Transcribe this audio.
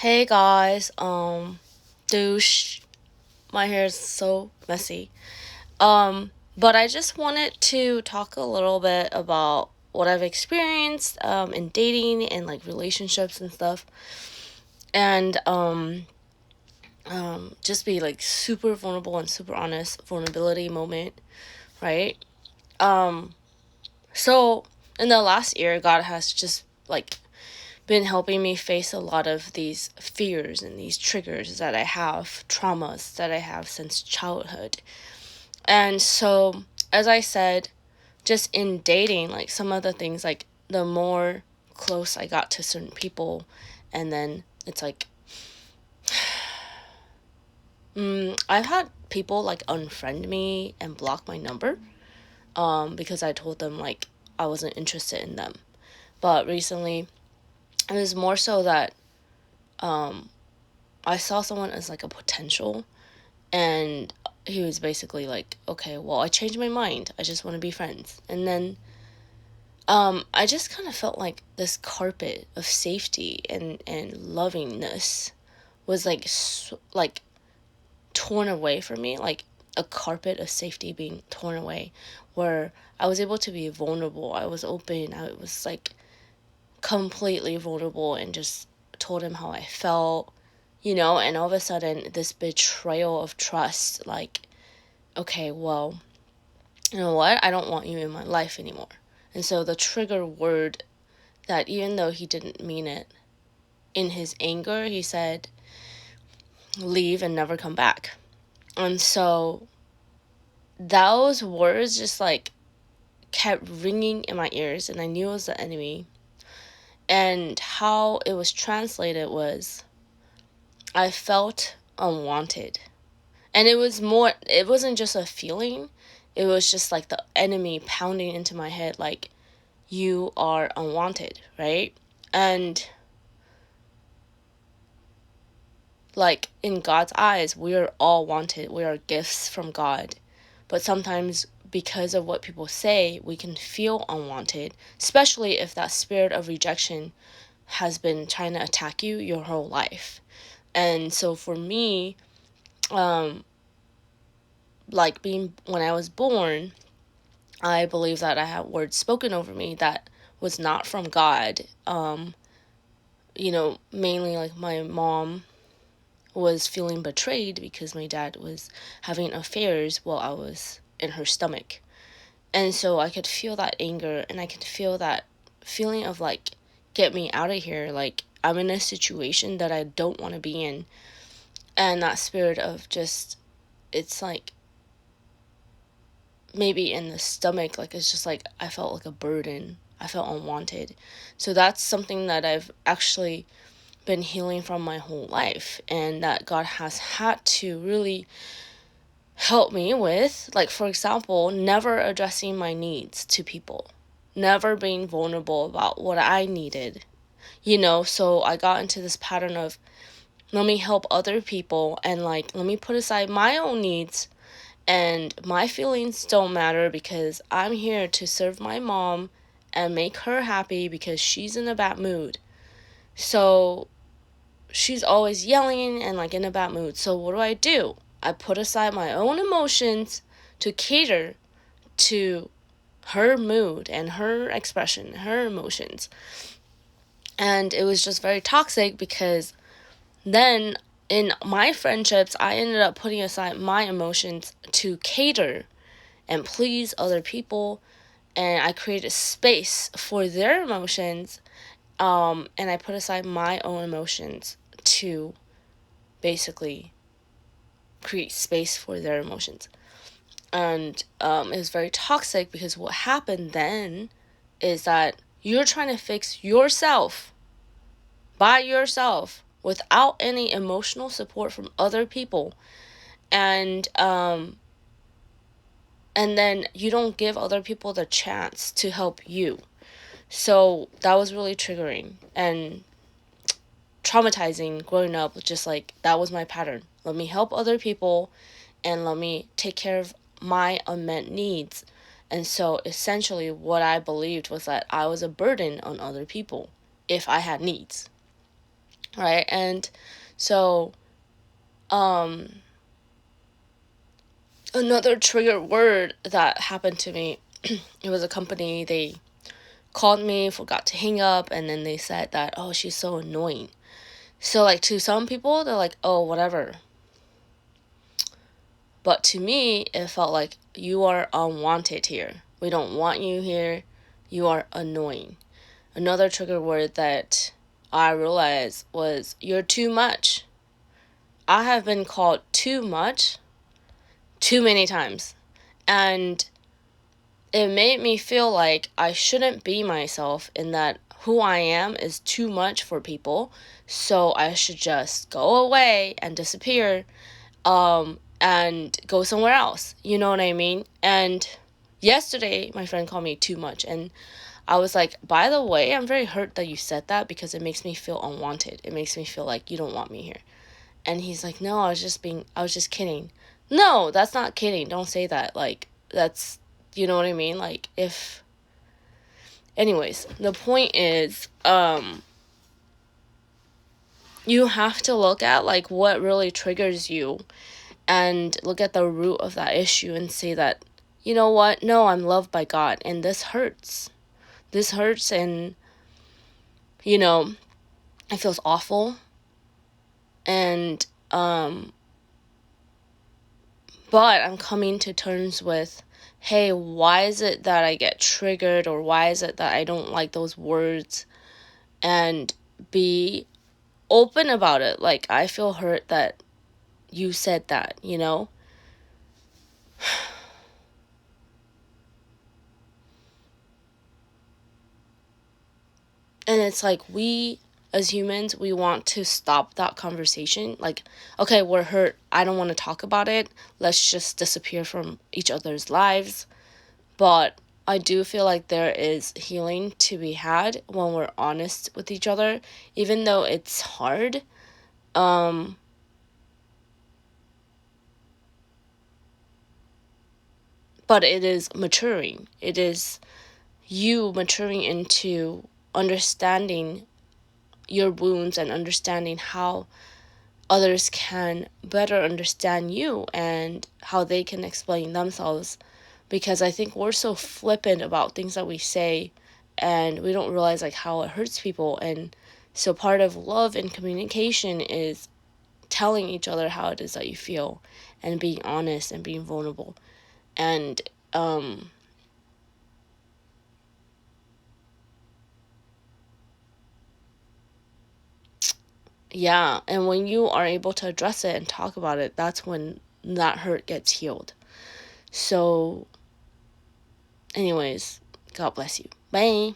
Hey guys, douche. My hair is so messy. But I just wanted to talk a little bit about what I've experienced in dating and like relationships and stuff, and just be like super vulnerable and super honest, vulnerability moment, right? Um, so in the last year, God has just like been helping me face a lot of these fears and these triggers that I have, traumas that I have since childhood. And so, as I said, just in dating, like some of the things, like the more close I got to certain people, and then it's like, I've had people like unfriend me and block my number because I told them like I wasn't interested in them. But recently, it was more so that I saw someone as like a potential, and he was basically like, okay, well, I changed my mind. I just want to be friends. And then I just kind of felt like this carpet of safety and lovingness was like like torn away from me, like a carpet of safety being torn away, where I was able to be vulnerable. I was open. I was like completely vulnerable and just told him how I felt, and all of a sudden this betrayal of trust, like, okay, well, you know what? I don't want you in my life anymore. And so the trigger word that even though he didn't mean it, in his anger, he said, leave and never come back. And so those words just like kept ringing in my ears, and I knew it was the enemy. And how it was translated was, I felt unwanted. And it wasn't just a feeling, it was just like the enemy pounding into my head, like, you are unwanted, right? And like in God's eyes, we are all wanted. We are gifts from God. But sometimes, because of what people say, we can feel unwanted, especially if that spirit of rejection has been trying to attack you your whole life. And so for me, like being when I was born, I believe that I had words spoken over me that was not from God. Mainly like my mom was feeling betrayed because my dad was having affairs while I was in her stomach. And so I could feel that anger, and I could feel that feeling of like, get me out of here. Like, I'm in a situation that I don't want to be in. And that spirit of just, it's like maybe in the stomach, like it's just like I felt like a burden. I felt unwanted. So that's something that I've actually been healing from my whole life, and that God has had to really help me with. Like, for example, never addressing my needs to people, never being vulnerable about what I needed, so I got into this pattern of, let me help other people, and like, let me put aside my own needs, and my feelings don't matter because I'm here to serve my mom and make her happy because she's in a bad mood. So she's always yelling and like in a bad mood. So what do? I put aside my own emotions to cater to her mood and her expression, her emotions. And it was just very toxic because then in my friendships, I ended up putting aside my emotions to cater and please other people. And I created space for their emotions. And I put aside my own emotions to basically create space for their emotions. And it was very toxic because what happened then is that you're trying to fix yourself by yourself without any emotional support from other people. And then you don't give other people the chance to help you. So that was really triggering and traumatizing growing up. Just like, that was my pattern. Let me help other people and let me take care of my unmet needs. And so essentially what I believed was that I was a burden on other people if I had needs. right? And so another trigger word that happened to me, it was a company, they called me, forgot to hang up, and then they said that, oh, she's so annoying. So, like, to some people, they're like, oh, whatever. But to me, it felt like, you are unwanted here. We don't want you here. You are annoying. Another trigger word that I realized was, you're too much. I have been called too much too many times. And it made me feel like I shouldn't be myself, in that who I am is too much for people. So I should just go away and disappear, and go somewhere else. You know what I mean? And yesterday, my friend called me too much. And I was like, by the way, I'm very hurt that you said that, because it makes me feel unwanted. It makes me feel like you don't want me here. And he's like, no, I was just kidding. No, that's not kidding. Don't say that. Like, that's, you know what I mean? Like, if, anyways, the point is, you have to look at, like, what really triggers you, and look at the root of that issue, and say that, you know what? No, I'm loved by God, and this hurts. This hurts, and, you know, it feels awful. And, but I'm coming to terms with, hey, why is it that I get triggered, or why is it that I don't like those words, and be open about it. Like, I feel hurt that you said that, you know? And it's like, we as humans, we want to stop that conversation. Like, okay, we're hurt. I don't want to talk about it. Let's just disappear from each other's lives. But I do feel like there is healing to be had when we're honest with each other, even though it's hard. But it is maturing. It is you maturing into understanding your wounds, and understanding how others can better understand you, and how they can explain themselves. Because I think we're so flippant about things that we say, and we don't realize, like, how it hurts people. And so part of love and communication is telling each other how it is that you feel, and being honest, and being vulnerable. And yeah, and when you are able to address it and talk about it, that's when that hurt gets healed. So, anyways, God bless you. Bye.